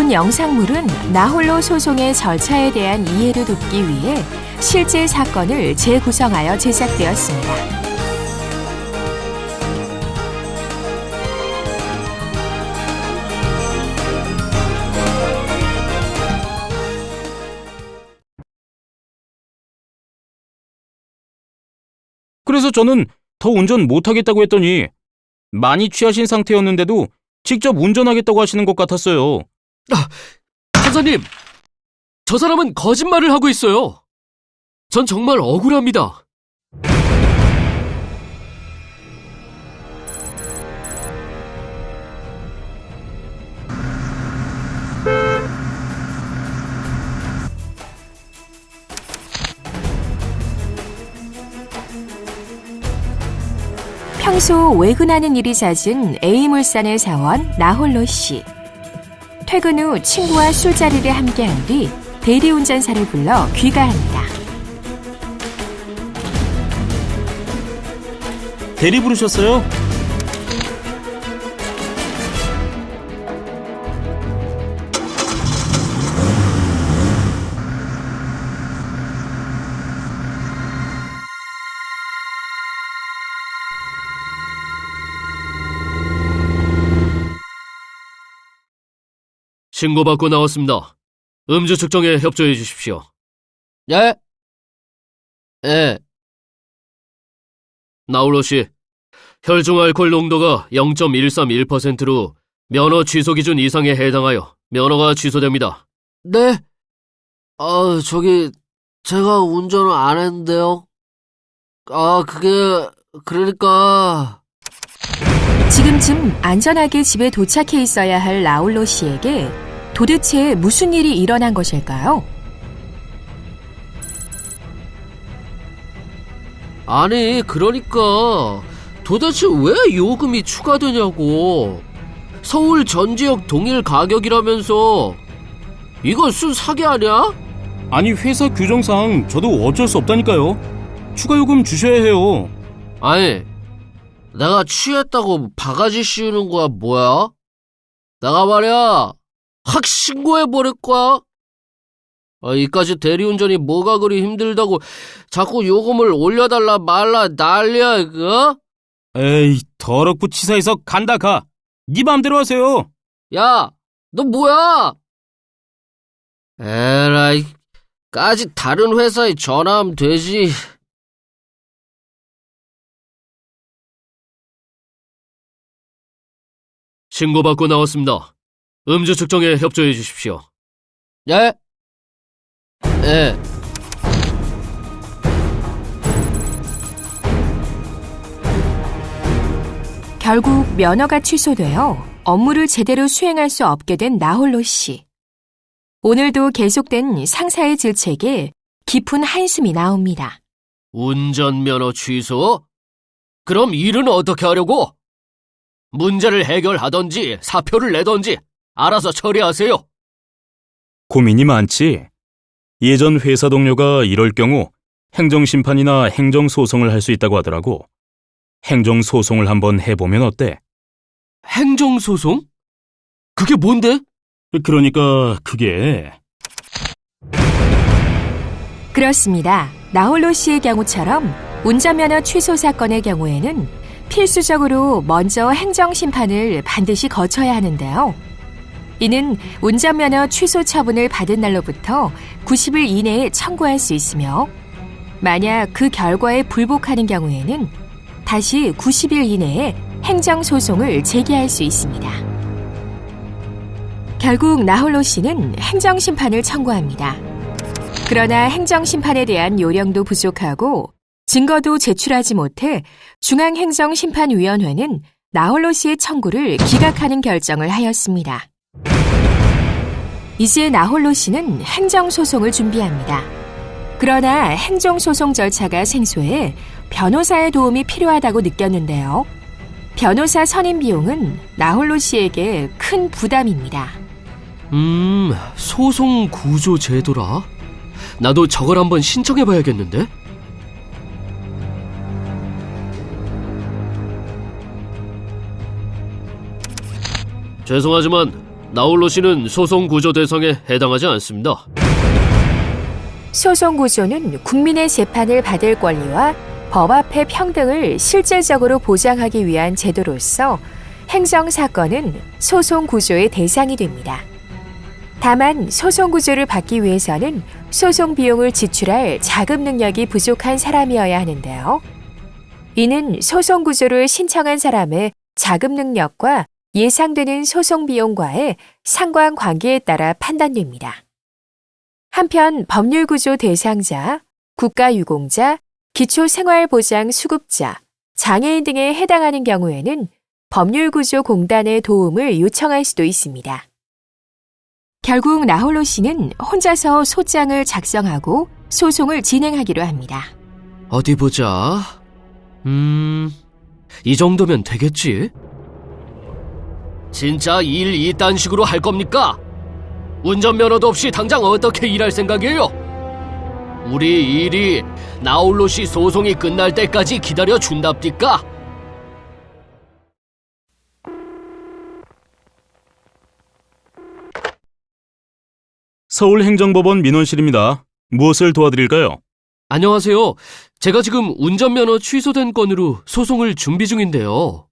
본 영상물은 나홀로 소송의 절차에 대한 이해를 돕기 위해 실제 사건을 재구성하여 제작되었습니다. 그래서 저는 더 운전 못하겠다고 했더니 많이 취하신 상태였는데도 직접 운전하겠다고 하시는 것 같았어요. 판사님, 저 사람은 거짓말을 하고 있어요. 전 정말 억울합니다. 평소 외근하는 일이 잦은 A물산의 사원 나홀로 씨. 퇴근 후 친구와 술자리를 함께한 뒤 대리운전사를 불러 귀가합니다. 대리 부르셨어요? 신고받고 나왔습니다. 음주 측정에 협조해 주십시오. 예? 예. 나홀로 씨, 혈중 알코올 농도가 0.131%로 면허 취소 기준 이상에 해당하여 면허가 취소됩니다. 네? 제가 운전을 안 했는데요. 그러니까. 지금쯤 안전하게 집에 도착해 있어야 할 나홀로 씨에게 도대체 무슨 일이 일어난 것일까요? 아니, 그러니까. 도대체 왜 요금이 추가되냐고. 서울 전 지역 동일 가격이라면서. 이건 순 사기 아니야? 아니 회사 규정상 저도 어쩔 수 없다니까요. 추가 요금 주셔야 해요. 아니, 내가 취했다고 바가지 씌우는 거야, 뭐야? 내가 말이야, 확 신고해버릴 거야? 이까지 대리운전이 뭐가 그리 힘들다고 자꾸 요금을 올려달라 말라 난리야, 이거? 에이, 더럽고 치사해서 간다 가. 네 맘대로 하세요. 야, 너 뭐야? 에라이, 까지 다른 회사에 전화하면 되지. 신고받고 나왔습니다. 음주 측정에 협조해 주십시오. 예? 예. 결국 면허가 취소되어 업무를 제대로 수행할 수 없게 된 나홀로 씨. 오늘도 계속된 상사의 질책에 깊은 한숨이 나옵니다. 운전면허 취소? 그럼 일은 어떻게 하려고? 문제를 해결하던지 사표를 내던지 알아서 처리하세요. 고민이 많지. 예전 회사 동료가 이럴 경우 행정심판이나 행정소송을 할 수 있다고 하더라고. 행정소송을 한번 해보면 어때? 행정소송? 그게 뭔데? 그러니까 그게... 그렇습니다. 나홀로 씨의 경우처럼 운전면허 취소 사건의 경우에는 필수적으로 먼저 행정심판을 반드시 거쳐야 하는데요. 이는 운전면허 취소 처분을 받은 날로부터 90일 이내에 청구할 수 있으며 만약 그 결과에 불복하는 경우에는 다시 90일 이내에 행정소송을 제기할 수 있습니다. 결국 나홀로 씨는 행정심판을 청구합니다. 그러나 행정심판에 대한 요령도 부족하고 증거도 제출하지 못해 중앙행정심판위원회는 나홀로 씨의 청구를 기각하는 결정을 하였습니다. 이제 나홀로 씨는 행정소송을 준비합니다. 그러나 행정소송 절차가 생소해 변호사의 도움이 필요하다고 느꼈는데요. 변호사 선임 비용은 나홀로 씨에게 큰 부담입니다. 소송 구조 제도라? 나도 저걸 한번 신청해봐야겠는데? 죄송하지만 나홀로 씨는 소송 구조 대상에 해당하지 않습니다. 소송 구조는 국민의 재판을 받을 권리와 법 앞의 평등을 실질적으로 보장하기 위한 제도로서 행정 사건은 소송 구조의 대상이 됩니다. 다만 소송 구조를 받기 위해서는 소송 비용을 지출할 자금 능력이 부족한 사람이어야 하는데요. 이는 소송 구조를 신청한 사람의 자금 능력과 예상되는 소송 비용과의 상관관계에 따라 판단됩니다. 한편 법률구조 대상자, 국가유공자, 기초생활보장수급자, 장애인 등에 해당하는 경우에는 법률구조공단의 도움을 요청할 수도 있습니다. 결국 나홀로 씨는 혼자서 소장을 작성하고 소송을 진행하기로 합니다. 어디 보자. 이 정도면 되겠지? 진짜 일 이딴 식으로 할 겁니까? 운전면허도 없이 당장 어떻게 일할 생각이에요? 우리 일이 나홀로 씨 소송이 끝날 때까지 기다려 준답니까? 서울행정법원 민원실입니다. 무엇을 도와드릴까요? 안녕하세요. 제가 지금 운전면허 취소된 건으로 소송을 준비 중인데요.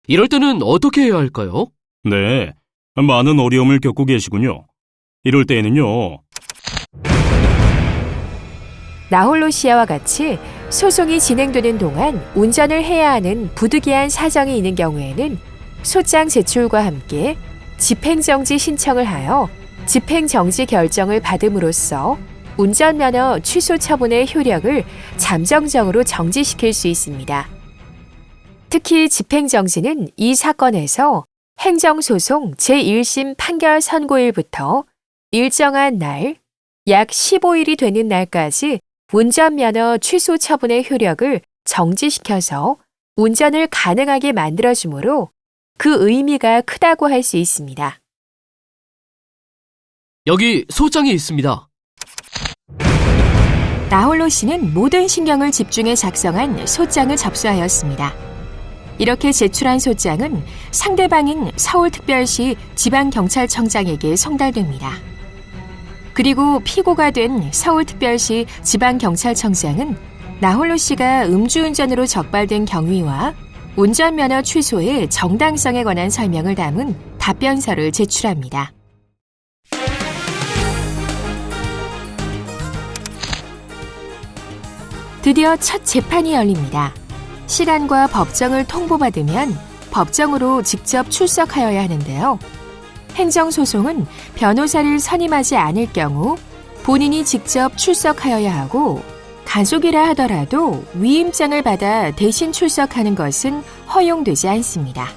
이럴 때는 어떻게 해야 할까요? 네, 많은 어려움을 겪고 계시군요. 이럴 때에는요. 나홀로 씨와 같이 소송이 진행되는 동안 운전을 해야 하는 부득이한 사정이 있는 경우에는 소장 제출과 함께 집행정지 신청을 하여 집행정지 결정을 받음으로써 운전면허 취소 처분의 효력을 잠정적으로 정지시킬 수 있습니다. 특히 집행정지는 이 사건에서 행정소송 제1심 판결 선고일부터 일정한 날, 약 15일이 되는 날까지 운전면허 취소 처분의 효력을 정지시켜서 운전을 가능하게 만들어주므로 그 의미가 크다고 할 수 있습니다. 여기 소장이 있습니다. 나홀로 씨는 모든 신경을 집중해 작성한 소장을 접수하였습니다. 이렇게 제출한 소장은 상대방인 서울특별시 지방경찰청장에게 송달됩니다. 그리고 피고가 된 서울특별시 지방경찰청장은 나홀로 씨가 음주운전으로 적발된 경위와 운전면허 취소의 정당성에 관한 설명을 담은 답변서를 제출합니다. 드디어 첫 재판이 열립니다. 시간과 법정을 통보받으면 법정으로 직접 출석하여야 하는데요. 행정소송은 변호사를 선임하지 않을 경우 본인이 직접 출석하여야 하고 가족이라 하더라도 위임장을 받아 대신 출석하는 것은 허용되지 않습니다.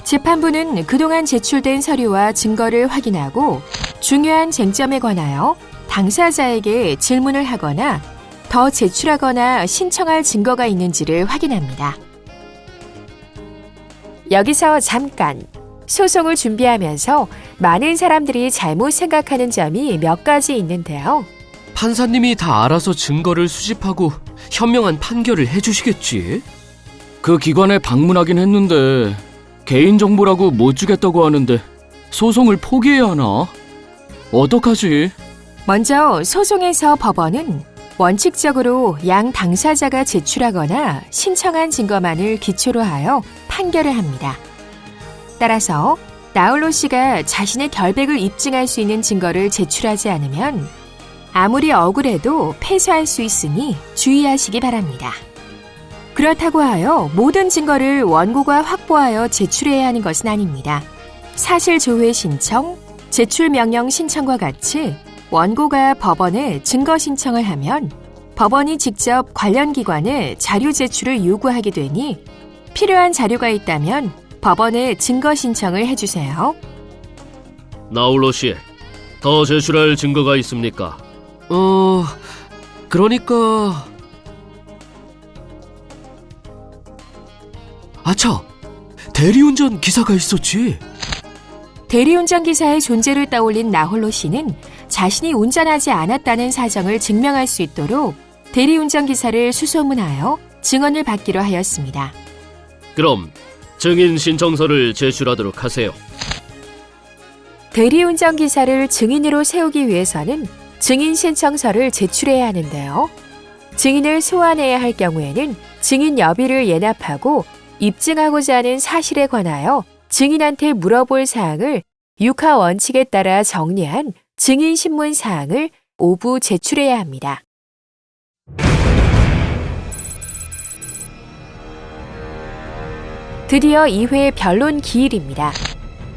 재판부는 그동안 제출된 서류와 증거를 확인하고 중요한 쟁점에 관하여 당사자에게 질문을 하거나 더 제출하거나 신청할 증거가 있는지를 확인합니다. 여기서 잠깐 소송을 준비하면서 많은 사람들이 잘못 생각하는 점이 몇 가지 있는데요. 판사님이 다 알아서 증거를 수집하고 현명한 판결을 해주시겠지? 그 기관에 방문하긴 했는데 개인정보라고 못 주겠다고 하는데 소송을 포기해야 하나? 어떡하지? 먼저 소송에서 법원은 원칙적으로 양 당사자가 제출하거나 신청한 증거만을 기초로 하여 판결을 합니다. 따라서 나홀로 씨가 자신의 결백을 입증할 수 있는 증거를 제출하지 않으면 아무리 억울해도 패소할 수 있으니 주의하시기 바랍니다. 그렇다고 하여 모든 증거를 원고가 확보하여 제출해야 하는 것은 아닙니다. 사실 조회 신청, 제출 명령 신청과 같이 원고가 법원에 증거 신청을 하면 법원이 직접 관련 기관에 자료 제출을 요구하게 되니 필요한 자료가 있다면 법원에 증거 신청을 해주세요. 나홀로 씨, 더 제출할 증거가 있습니까? 그러니까... 아차! 대리운전 기사가 있었지. 대리운전 기사의 존재를 떠올린 나홀로 씨는 자신이 운전하지 않았다는 사정을 증명할 수 있도록 대리운전 기사를 수소문하여 증언을 받기로 하였습니다. 그럼 증인 신청서를 제출하도록 하세요. 대리운전 기사를 증인으로 세우기 위해서는 증인 신청서를 제출해야 하는데요. 증인을 소환해야 할 경우에는 증인 여비를 예납하고 입증하고자 하는 사실에 관하여 증인한테 물어볼 사항을 육하 원칙에 따라 정리한 증인 신문 사항을 오부 제출해야 합니다. 드디어 2회 변론 기일입니다.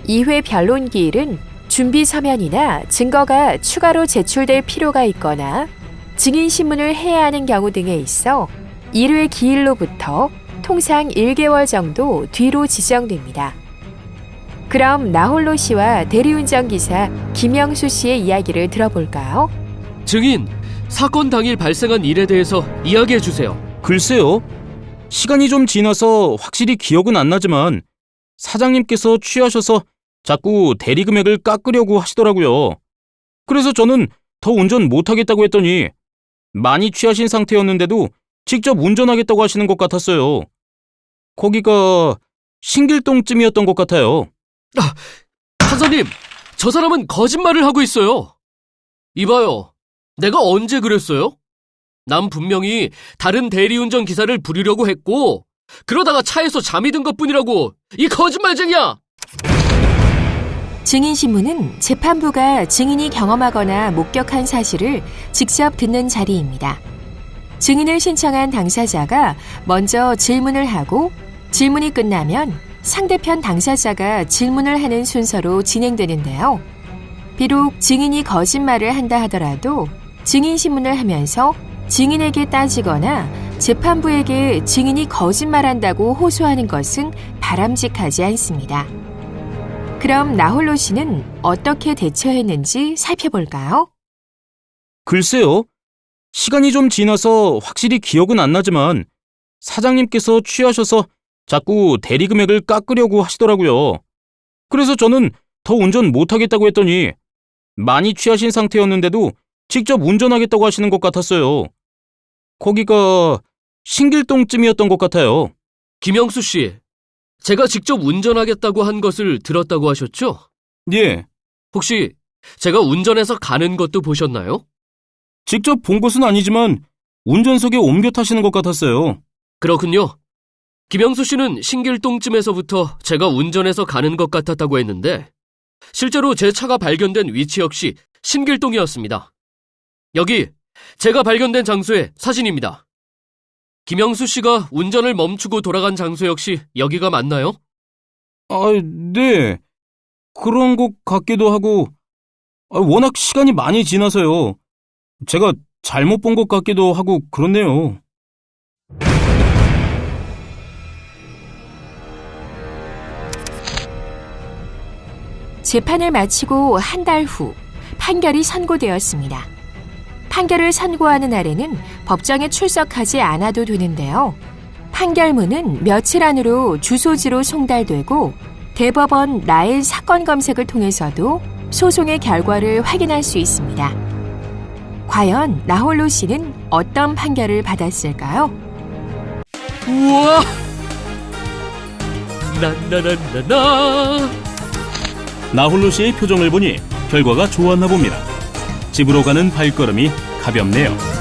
2회 변론 기일은 준비 서면이나 증거가 추가로 제출될 필요가 있거나 증인 신문을 해야 하는 경우 등에 있어 1회 기일로부터 통상 1개월 정도 뒤로 지정됩니다. 그럼 나홀로 씨와 대리운전 기사 김영수 씨의 이야기를 들어볼까요? 증인, 사건 당일 발생한 일에 대해서 이야기해 주세요. 글쎄요. 시간이 좀 지나서 확실히 기억은 안 나지만 사장님께서 취하셔서 자꾸 대리 금액을 깎으려고 하시더라고요. 그래서 저는 더 운전 못하겠다고 했더니 많이 취하신 상태였는데도 직접 운전하겠다고 하시는 것 같았어요. 거기가 신길동쯤이었던 것 같아요. 판사님, 저 사람은 거짓말을 하고 있어요. 이봐요, 내가 언제 그랬어요? 난 분명히 다른 대리운전 기사를 부르려고 했고 그러다가 차에서 잠이 든 것뿐이라고. 이 거짓말쟁이야! 증인 신문은 재판부가 증인이 경험하거나 목격한 사실을 직접 듣는 자리입니다. 증인을 신청한 당사자가 먼저 질문을 하고 질문이 끝나면 상대편 당사자가 질문을 하는 순서로 진행되는데요. 비록 증인이 거짓말을 한다 하더라도 증인 신문을 하면서 증인에게 따지거나 재판부에게 증인이 거짓말한다고 호소하는 것은 바람직하지 않습니다. 그럼 나홀로 씨는 어떻게 대처했는지 살펴볼까요? 글쎄요. 시간이 좀 지나서 확실히 기억은 안 나지만 사장님께서 취하셔서 자꾸 대리 금액을 깎으려고 하시더라고요. 그래서 저는 더 운전 못하겠다고 했더니 많이 취하신 상태였는데도 직접 운전하겠다고 하시는 것 같았어요. 거기가 신길동쯤이었던 것 같아요. 김영수 씨, 제가 직접 운전하겠다고 한 것을 들었다고 하셨죠? 예, 혹시 제가 운전해서 가는 것도 보셨나요? 직접 본 것은 아니지만 운전석에 옮겨 타시는 것 같았어요. 그렇군요. 김영수 씨는 신길동쯤에서부터 제가 운전해서 가는 것 같았다고 했는데 실제로 제 차가 발견된 위치 역시 신길동이었습니다. 여기 제가 발견된 장소의 사진입니다. 김영수 씨가 운전을 멈추고 돌아간 장소 역시 여기가 맞나요? 네. 그런 것 같기도 하고 워낙 시간이 많이 지나서요. 제가 잘못 본 것 같기도 하고 그렇네요. 재판을 마치고 한 달 후 판결이 선고되었습니다. 판결을 선고하는 날에는 법정에 출석하지 않아도 되는데요. 판결문은 며칠 안으로 주소지로 송달되고 대법원 라인 사건 검색을 통해서도 소송의 결과를 확인할 수 있습니다. 과연 나홀로 씨는 어떤 판결을 받았을까요? 우와! 나나나나나! 나홀로 씨의 표정을 보니 결과가 좋았나 봅니다. 집으로 가는 발걸음이 가볍네요.